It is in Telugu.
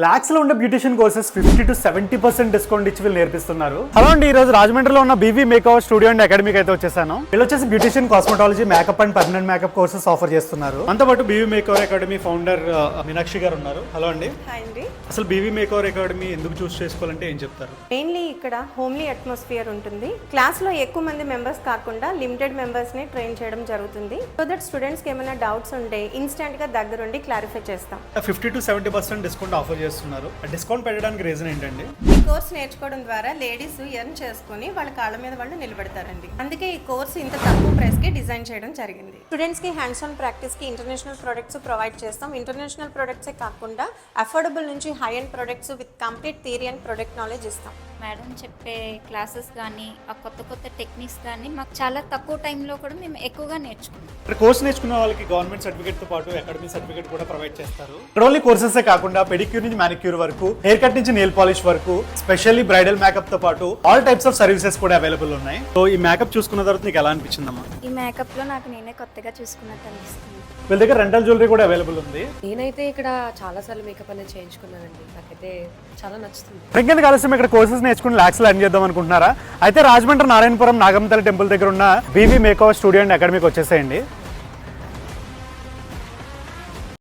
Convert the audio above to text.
లాక్స్ లో ఉన్న బ్యూటిషియన్ కోర్సెస్ 50 to 70% డిస్కౌంట్ ఇచ్చి వీళ్ళు నేర్పిస్తున్నారు. హలో అండి, ఈ రోజు రాజమండ్రిలో ఉన్న బీవీ మేకప్ స్టూడియో అండ్ అకాడమీకి అయితే వచ్చేసాను. వీళ్ళు వచ్చేసి beautician, cosmetology, makeup and permanent makeup courses offer చేస్తున్నారు. అంతా పాటు BV makeup academy founder Meenakshi గారు ఉన్నారు. హలో అండి. అసలు బీవీ మేకప్ అకాడమీ ఎందుకు చూస్ చేసుకోవాలంటే ఏం చెప్తారు? మెయిన్లీ ఇక్కడ హోమ్లీ అట్మాస్ఫియర్ ఉంటుంది. క్లాస్ లో ఎక్కువ మంది మెంబర్స్ కాకుండా లిమిటెడ్ మెంబర్స్ ని ట్రైన్ చేయడం జరుగుతుంది. సో దట్ స్టూడెంట్స్ కి ఏమైనా డౌట్స్ ఉంటే ఇన్స్టెంట్ గా దగ్గరుండి క్లారిఫై చేస్తాం. 50 to 70% డిస్కౌంట్ ఆఫర్ చేస్తున్నారు. డిస్కౌంట్ పెట్టడానికి రీజన్ ఏంటండి? ఈ కోర్స్ నేర్చుకోవడం ద్వారా లేడీస్ ఎర్న్ చేసుకుని వాళ్ళ కాళ్ళ మీద వాళ్ళు నిలబెడతారండి. అందుకే ఈ కోర్స్ ఇంత తక్కువ ప్రైస్ కి డిజైన్ చేయడం జరిగింది. స్టూడెంట్స్ కి హ్యాండ్స్ ఆన్ ప్రాక్టీస్ కి ఇంటర్నేషనల్ ప్రొడక్ట్స్ ప్రొవైడ్ చేస్తాం. ఇంటర్నేషనల్ ప్రొడక్ట్సే కాకుండా అఫోర్డబుల్ నుంచి high end products with complete theory and product knowledge ఇస్తాం. మేడం చెప్పే క్లాసెస్ కానీ ఆ కొత్త కొత్త టెక్నిక్స్ కానీ మాకు చాలా తక్కువ టైంలో కూడా మేము ఎక్కువగా నేర్చుకున్నాం. కోర్స్ నేర్చుకున్న వాళ్ళకి గవర్నమెంట్ సర్టిఫికేట్ తో పాటు అకాడమీ సర్టిఫికేట్ కూడా ప్రొవైడ్ చేస్తారు. ఇక్కడ ఓన్లీ కోర్సెస్ కాకుండా పెడిక్యూర్ నుంచి మానిక్యూర్ వరకు, హెయిర్ కట్ నుంచి నెయిల్ పాలిష్ వరకు, స్పెషల్లీ బ్రైడల్ మేకప్ తో పాటు ఆల్ టైప్స్ ఆఫ్ సర్వీసెస్ కూడా అవైలబుల్ ఉన్నాయి. సో ఈ మేకప్ చూసుకున్న తర్వాత నీకు ఎలా అనిపించిందమ్మా? ఈ మేకప్ లో నాకు నేనే కొత్తగా చూసుకున్నట్టు అనిపిస్తుంది. వీళ్ళ దగ్గర రెంటల్ జ్యువెలరీ కూడా అవైలబుల్ ఉంది. నేనైతే ఇక్కడ చాలా సార్లు మేకప్ అనేది చేయించుకున్నానండి. నాకైతే చాలా నచ్చుతుంది. ఇంకెందుకు ఆలస్యం, ఇక్కడ కోర్సెస్ నేర్చుకుని లాక్స్ లో ఎర్న్ చేద్దాం అనుకుంటున్నారా? అయితే రాజమండ్రి నారాయణపురం నాగంతల్లి టెంపుల్ దగ్గర ఉన్న బీవీ మేకప్ స్టూడియో అండ్ అకాడమీకి వచ్చేసేయండి.